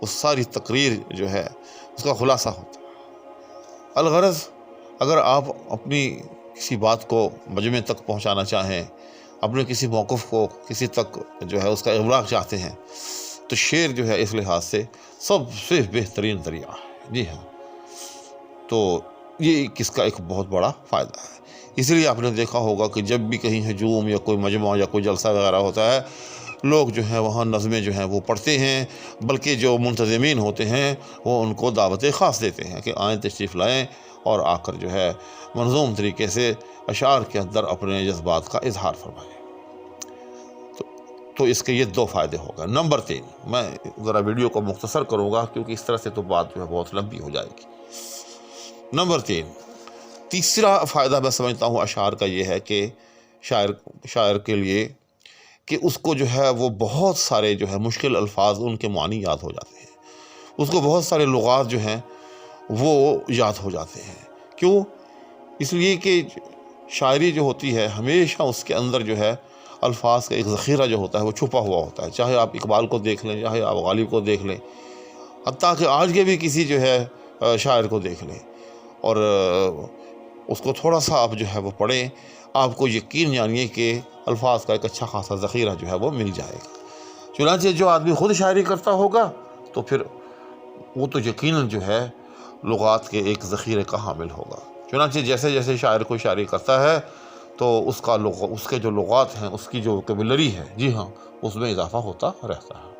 وہ ساری تقریر جو ہے اس کا خلاصہ ہوتا ہے۔ الغرض اگر آپ اپنی کسی بات کو مجمع تک پہنچانا چاہیں، اپنے کسی موقف کو کسی تک جو ہے اس کا ابلاغ چاہتے ہیں، تو شعر جو ہے اس لحاظ سے سب سے بہترین ذریعہ ہے۔ جی ہاں، تو یہ کس کا ایک بہت بڑا فائدہ ہے۔ اس لیے آپ نے دیکھا ہوگا کہ جب بھی کہیں ہجوم یا کوئی مجمع یا کوئی جلسہ وغیرہ ہوتا ہے، لوگ جو ہیں وہاں نظمیں جو ہیں وہ پڑھتے ہیں، بلکہ جو منتظمین ہوتے ہیں وہ ان کو دعوت خاص دیتے ہیں کہ آئیں، تشریف لائیں اور آ کر جو ہے منظوم طریقے سے اشعار کے اندر اپنے جذبات کا اظہار فرمائیں۔ تو اس کے یہ 2 فائدے ہو گئے۔ نمبر 3، میں ذرا ویڈیو کو مختصر کروں گا کیونکہ اس طرح سے تو بات جو ہے بہت لمبی ہو جائے گی۔ نمبر 3، تیسرا فائدہ میں سمجھتا ہوں اشعار کا یہ ہے کہ شاعر کے لیے کہ اس کو جو ہے وہ بہت سارے جو ہے مشکل الفاظ ان کے معنی یاد ہو جاتے ہیں، اس کو بہت سارے لغات جو ہیں وہ یاد ہو جاتے ہیں۔ کیوں؟ اس لیے کہ شاعری جو ہوتی ہے ہمیشہ اس کے اندر جو ہے الفاظ کا ایک ذخیرہ جو ہوتا ہے وہ چھپا ہوا ہوتا ہے، چاہے آپ اقبال کو دیکھ لیں، چاہے آپ غالب کو دیکھ لیں، حتیٰ کہ آج کے بھی کسی جو ہے شاعر کو دیکھ لیں اور اس کو تھوڑا سا آپ جو ہے وہ پڑھیں، آپ کو یقین جانیے کہ الفاظ کا ایک اچھا خاصا ذخیرہ جو ہے وہ مل جائے گا۔ چنانچہ جو آدمی خود شاعری کرتا ہوگا تو پھر وہ تو یقیناً جو ہے لغات کے ایک ذخیرے کا حامل ہوگا۔ چنانچہ جیسے جیسے شاعر کوئی شاعری کرتا ہے تو اس کے جو لغات ہیں، اس کی جو ووکیبلری ہے، جی ہاں، اس میں اضافہ ہوتا رہتا ہے۔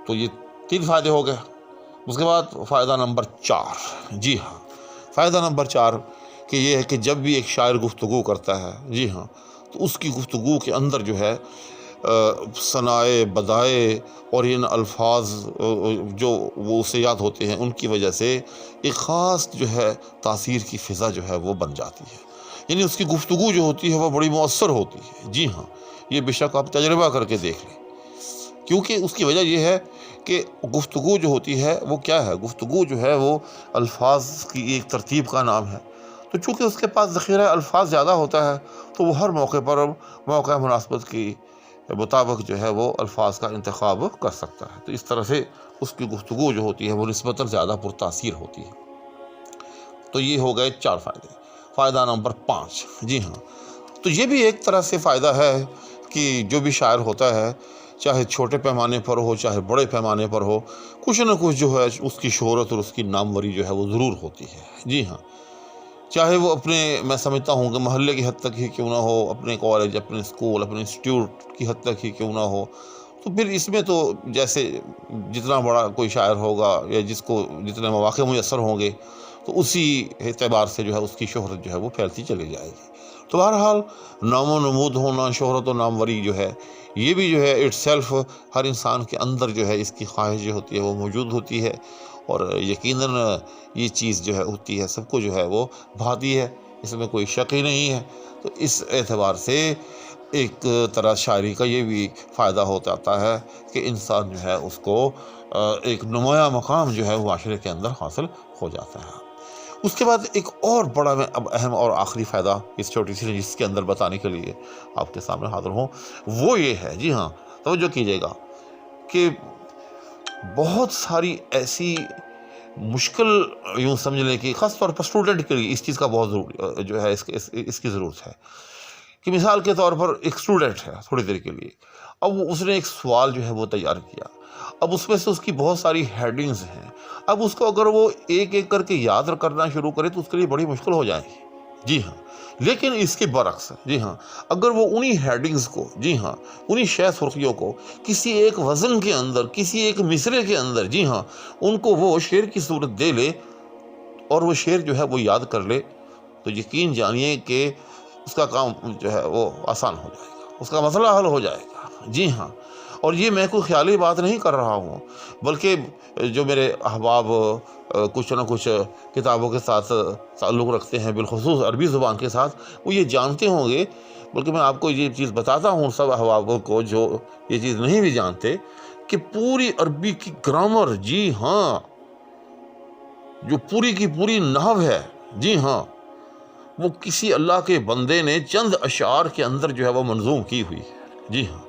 تو یہ 3 فائدے ہو گئے۔ اس کے بعد فائدہ نمبر 4، جی ہاں، فائدہ نمبر 4 کہ یہ ہے کہ جب بھی ایک شاعر گفتگو کرتا ہے، جی ہاں، تو اس کی گفتگو کے اندر جو ہے ثنائے، بدائے اور ان الفاظ جو وہ اسے یاد ہوتے ہیں ان کی وجہ سے ایک خاص جو ہے تاثیر کی فضا جو ہے وہ بن جاتی ہے، یعنی اس کی گفتگو جو ہوتی ہے وہ بڑی مؤثر ہوتی ہے۔ جی ہاں، یہ بے شک آپ تجربہ کر کے دیکھ لیں، کیونکہ اس کی وجہ یہ ہے کہ گفتگو جو ہوتی ہے وہ کیا ہے، گفتگو جو ہے وہ الفاظ کی ایک ترتیب کا نام ہے، تو چونکہ اس کے پاس ذخیرہ الفاظ زیادہ ہوتا ہے تو وہ ہر موقع پر موقع مناسبت کی مطابق جو ہے وہ الفاظ کا انتخاب کر سکتا ہے، تو اس طرح سے اس کی گفتگو جو ہوتی ہے وہ نسبتاً زیادہ پرتاثیر ہوتی ہے۔ تو یہ ہو گئے 4 فائدے۔ فائدہ نمبر 5، جی ہاں، تو یہ بھی ایک طرح سے فائدہ ہے کہ جو بھی شاعر ہوتا ہے، چاہے چھوٹے پیمانے پر ہو چاہے بڑے پیمانے پر ہو، کچھ نہ کچھ جو ہے اس کی شہرت اور اس کی ناموری جو ہے وہ ضرور ہوتی ہے۔ جی ہاں، چاہے وہ اپنے، میں سمجھتا ہوں کہ محلے کی حد تک ہی کیوں نہ ہو، اپنے کالج، اپنے اسکول، اپنے انسٹیٹیوٹ کی حد تک ہی کیوں نہ ہو، تو پھر اس میں تو جیسے جتنا بڑا کوئی شاعر ہوگا یا جس کو جتنے مواقع میسر ہوں گے تو اسی اعتبار سے جو ہے اس کی شہرت جو ہے وہ پھیلتی چلی جائے گی۔ تو بہرحال نام و نمود ہونا، شہرت و ناموری جو ہے یہ بھی جو ہے اٹ سیلف ہر انسان کے اندر جو ہے اس کی خواہش جو ہوتی ہے وہ موجود ہوتی ہے، اور یقیناً یہ چیز جو ہے ہوتی ہے سب کو جو ہے وہ بھاتی ہے، اس میں کوئی شک ہی نہیں ہے۔ تو اس اعتبار سے ایک طرح شاعری کا یہ بھی فائدہ ہوتا ہے کہ انسان جو ہے اس کو ایک نمایاں مقام جو ہے معاشرے کے اندر حاصل ہو جاتا ہے۔ اس کے بعد ایک اور بڑا میں اب اہم اور آخری فائدہ اس چھوٹی سی جس کے اندر بتانے کے لیے آپ کے سامنے حاضر ہوں، وہ یہ ہے، جی ہاں، توجہ کیجیے گا کہ بہت ساری ایسی مشکل، یوں سمجھ لیں کہ خاص طور پر اسٹوڈنٹ کے لیے اس چیز کا بہت ضروری جو ہے اس کی ضرورت ہے کہ مثال کے طور پر ایک اسٹوڈنٹ ہے تھوڑی دیر کے لیے، اب اس نے ایک سوال جو ہے وہ تیار کیا، اب اس میں سے اس کی بہت ساری ہیڈنگز ہیں، اب اس کو اگر وہ ایک ایک کر کے یاد کرنا شروع کرے تو اس کے لیے بڑی مشکل ہو جائے گی۔ جی ہاں، لیکن اس کے برعکس، جی ہاں، اگر وہ انہی ہیڈنگز کو، جی ہاں، انہی شہ سرخیوں کو کسی ایک وزن کے اندر، کسی ایک مصرعے کے اندر، جی ہاں، ان کو وہ شعر کی صورت دے لے اور وہ شعر جو ہے وہ یاد کر لے، تو یقین جانیے کہ اس کا کام جو ہے وہ آسان ہو جائے گا، اس کا مسئلہ حل ہو جائے گا۔ جی ہاں، اور یہ میں کوئی خیالی بات نہیں کر رہا ہوں، بلکہ جو میرے احباب کچھ نہ کچھ کتابوں کے ساتھ تعلق رکھتے ہیں، بالخصوص عربی زبان کے ساتھ، وہ یہ جانتے ہوں گے، بلکہ میں آپ کو یہ چیز بتاتا ہوں سب احبابوں کو جو یہ چیز نہیں بھی جانتے، کہ پوری عربی کی گرامر، جی ہاں، جو پوری کی پوری نحو ہے، جی ہاں، وہ کسی اللہ کے بندے نے چند اشعار کے اندر جو ہے وہ منظوم کی ہوئی ہے۔ جی ہاں،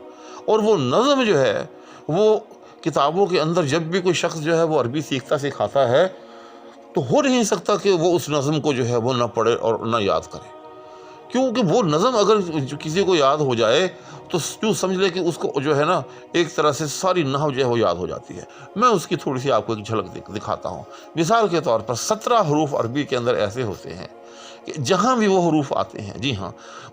اور وہ نظم جو ہے وہ کتابوں کے اندر جب بھی کوئی شخص جو ہے وہ عربی سیکھتا سکھاتا ہے تو ہو نہیں سکتا کہ وہ اس نظم کو جو ہے وہ نہ پڑھے اور نہ یاد کرے، کیونکہ وہ نظم اگر کسی کو یاد ہو جائے تو یوں سمجھ لے کہ اس کو جو ہے نا ایک طرح سے ساری نحو جو ہے وہ یاد ہو جاتی ہے۔ میں اس کی تھوڑی سی آپ کو ایک جھلک دکھاتا ہوں۔ مثال کے طور پر 17 حروف عربی کے اندر ایسے ہوتے ہیں کہ جہاں بھی وہ حروف آتے ہیں، جی ہاں،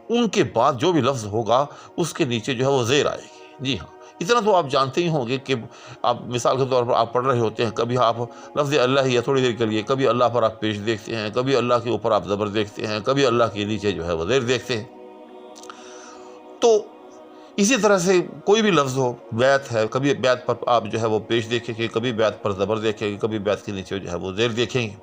ان کے بعد جو بھی لفظ ہوگا اس کے نیچے جو ہے وہ زیر آئے گی۔ جی ہاں، اتنا تو آپ جانتے ہی ہوں گے کہ آپ مثال کے طور پر آپ پڑھ رہے ہوتے ہیں، کبھی آپ لفظ اللہ ہی ہے تھوڑی دیر کے لیے، کبھی اللہ پر آپ پیش دیکھتے ہیں، کبھی اللہ کے اوپر آپ زبر دیکھتے ہیں، کبھی اللہ کے نیچے جو ہے وہ زیر دیکھتے ہیں۔ تو اسی طرح سے کوئی بھی لفظ ہو، بیت ہے، کبھی بیت پر آپ جو ہے وہ پیش دیکھیں گے، کبھی بیت پر زبر دیکھیں گے، کبھی بیت کے نیچے جو ہے وہ زیر دیکھیں گے۔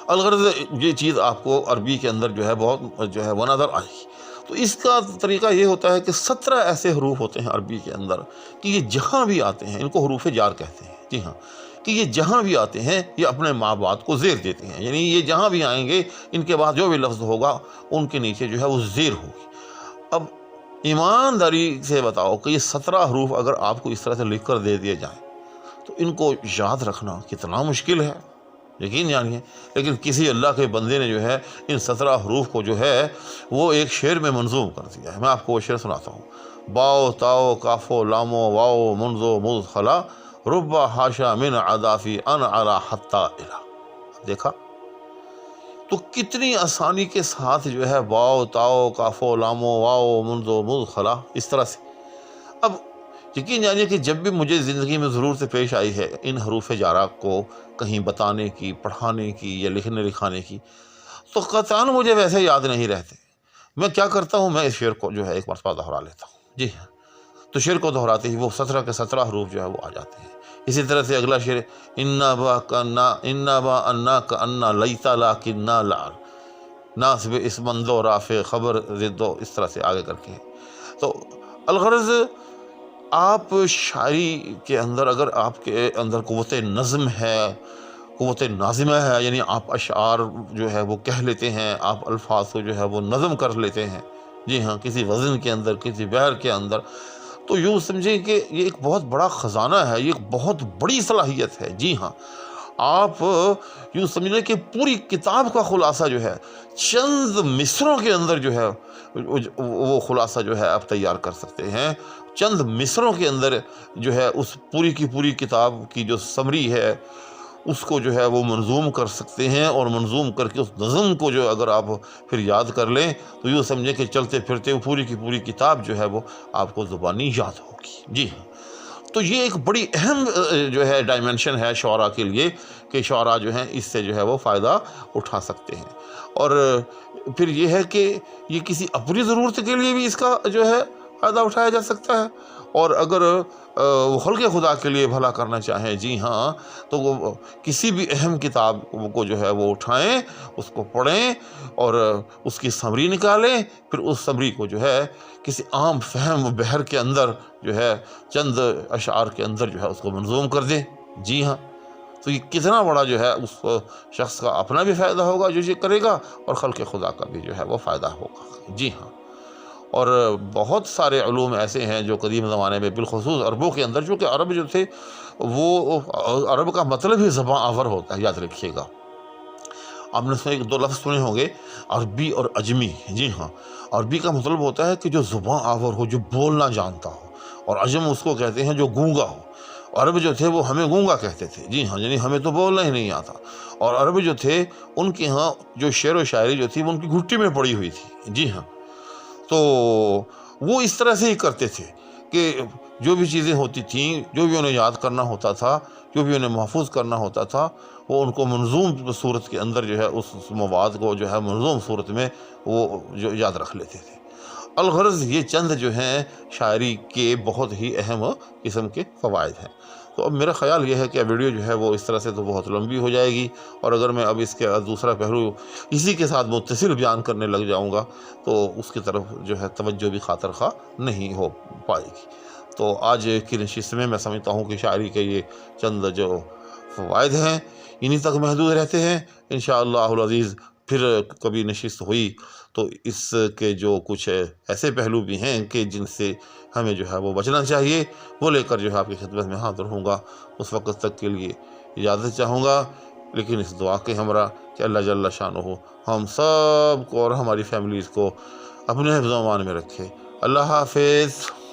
الغرض یہ چیز آپ کو عربی کے اندر جو ہے بہت جو ہے وہ نظر آئے گی۔ تو اس کا طریقہ یہ ہوتا ہے کہ 17 ایسے حروف ہوتے ہیں عربی کے اندر کہ یہ جہاں بھی آتے ہیں، ان کو حروف جار کہتے ہیں، جی ہاں، کہ یہ جہاں بھی آتے ہیں یہ اپنے ماں باپ کو زیر دیتے ہیں، یعنی یہ جہاں بھی آئیں گے ان کے بعد جو بھی لفظ ہوگا ان کے نیچے جو ہے وہ زیر ہوگی۔ اب ایمانداری سے بتاؤ کہ یہ 17 حروف اگر آپ کو اس طرح سے لکھ کر دے دیے جائیں تو ان کو یاد رکھنا کتنا مشکل ہے، یقین جانیے۔ لیکن کسی اللہ کے بندے نے جو ہے ان 17 حروف کو جو ہے وہ ایک شعر میں منظوم کر دیا ہے۔ میں آپ کو وہ شعر سناتا ہوں۔ باؤ تاؤ کافو لامو واؤ منزو مز خلا ربا حاشا من عدافی ان علا حتی الا۔ دیکھا تو کتنی آسانی کے ساتھ جو ہے باؤ تاؤ کافو لامو واؤ منزو مز خلا، اس طرح سے۔ اب یقین جانیے کہ جب بھی مجھے زندگی میں ضرورت پیش آئی ہے ان حروف جارہ کو کہیں بتانے کی، پڑھانے کی یا لکھنے لکھانے کی، تو قطعاً مجھے ویسے یاد نہیں رہتے۔ میں کیا کرتا ہوں، میں اس شعر کو جو ہے ایک مرتبہ دہرا لیتا ہوں، جی ہاں، تو شعر کو دہراتے ہی وہ 17 کے 17 حروف جو ہے وہ آ جاتے ہیں۔ اسی طرح سے اگلا شعر انا با انا کا انا لیتا لاکننا لال ناصب اسمندو رافع خبر زدو، اس طرح سے آگے کر کے۔ تو الغرض آپ شاعری کے اندر اگر آپ کے اندر قوت نظم ہے، قوت ناظمہ ہے، یعنی آپ اشعار جو ہے وہ کہہ لیتے ہیں، آپ الفاظ کو جو ہے وہ نظم کر لیتے ہیں، جی ہاں، کسی وزن کے اندر، کسی بحر کے اندر، تو یوں سمجھیں کہ یہ ایک بہت بڑا خزانہ ہے، یہ ایک بہت بڑی صلاحیت ہے، جی ہاں۔ آپ یوں سمجھ لیں کہ پوری کتاب کا خلاصہ جو ہے چند مصروں کے اندر جو ہے وہ خلاصہ جو ہے آپ تیار کر سکتے ہیں۔ چند مصروں کے اندر جو ہے اس پوری کی پوری کتاب کی جو سمری ہے اس کو جو ہے وہ منظوم کر سکتے ہیں، اور منظوم کر کے اس نظم کو جو اگر آپ پھر یاد کر لیں تو یوں سمجھیں کہ چلتے پھرتے پوری کی پوری کتاب جو ہے وہ آپ کو زبانی یاد ہوگی، جی ہاں۔ تو یہ ایک بڑی اہم جو ہے ڈائمنشن ہے شعراء کے لیے کہ شعراء جو ہیں اس سے جو ہے وہ فائدہ اٹھا سکتے ہیں۔ اور پھر یہ ہے کہ یہ کسی اپنی ضرورت کے لیے بھی اس کا جو ہے فائدہ اٹھایا جا سکتا ہے، اور اگر وہ خلق خدا کے لیے بھلا کرنا چاہیں، جی ہاں، تو وہ کسی بھی اہم کتاب کو جو ہے وہ اٹھائیں، اس کو پڑھیں اور اس کی سمری نکالیں، پھر اس سمری کو جو ہے کسی عام فہم بحر کے اندر جو ہے چند اشعار کے اندر جو ہے اس کو منظوم کر دیں، جی ہاں۔ تو یہ کتنا بڑا جو ہے اس شخص کا اپنا بھی فائدہ ہوگا جو یہ کرے گا، اور خلق خدا کا بھی جو ہے وہ فائدہ ہوگا، جی ہاں۔ اور بہت سارے علوم ایسے ہیں جو قدیم زمانے میں بالخصوص عربوں کے اندر، چونکہ عرب جو تھے وہ عرب کا مطلب ہی زباں آور ہوتا ہے، یاد رکھیے گا۔ آپ نے ایک دو لفظ سنے ہوں گے، عربی اور عجمی، جی ہاں۔ عربی کا مطلب ہوتا ہے کہ جو زباں آور ہو، جو بولنا جانتا ہو، اور عجم اس کو کہتے ہیں جو گونگا ہو۔ عرب جو تھے وہ ہمیں گونگا کہتے تھے، جی ہاں، یعنی ہمیں تو بولنا ہی نہیں آتا۔ اور عرب جو تھے ان کے ہاں جو شعر و شاعری جو تھی وہ ان کی گھٹی میں پڑی ہوئی تھی، جی ہاں۔ تو وہ اس طرح سے ہی کرتے تھے کہ جو بھی چیزیں ہوتی تھیں، جو بھی انہیں یاد کرنا ہوتا تھا، جو بھی انہیں محفوظ کرنا ہوتا تھا، وہ ان کو منظوم صورت کے اندر جو ہے اس مواد کو جو ہے منظوم صورت میں وہ جو یاد رکھ لیتے تھے۔ الغرض یہ چند جو ہیں شاعری کے بہت ہی اہم قسم کے فوائد ہیں۔ تو اب میرا خیال یہ ہے کہ ویڈیو جو ہے وہ اس طرح سے تو بہت لمبی ہو جائے گی، اور اگر میں اب اس کے دوسرا پہلو اسی کے ساتھ متصل بیان کرنے لگ جاؤں گا تو اس کی طرف جو ہے توجہ بھی خاطر خواہ نہیں ہو پائے گی۔ تو آج کی نشست میں میں سمجھتا ہوں کہ شاعری کے یہ چند جو فوائد ہیں انہی تک محدود رہتے ہیں۔ انشاءاللہ العزیز پھر کبھی نشست ہوئی تو اس کے جو کچھ ایسے پہلو بھی ہیں کہ جن سے ہمیں جو ہے وہ بچنا چاہیے، وہ لے کر جو ہے آپ کی خدمت میں حاضر ہوں گا۔ اس وقت تک کے لیے اجازت چاہوں گا، لیکن اس دعا کے ہمراہ کہ اللہ جل شانہ ہم سب کو اور ہماری فیملیز کو اپنے حفظ و امان میں رکھے۔ اللہ حافظ۔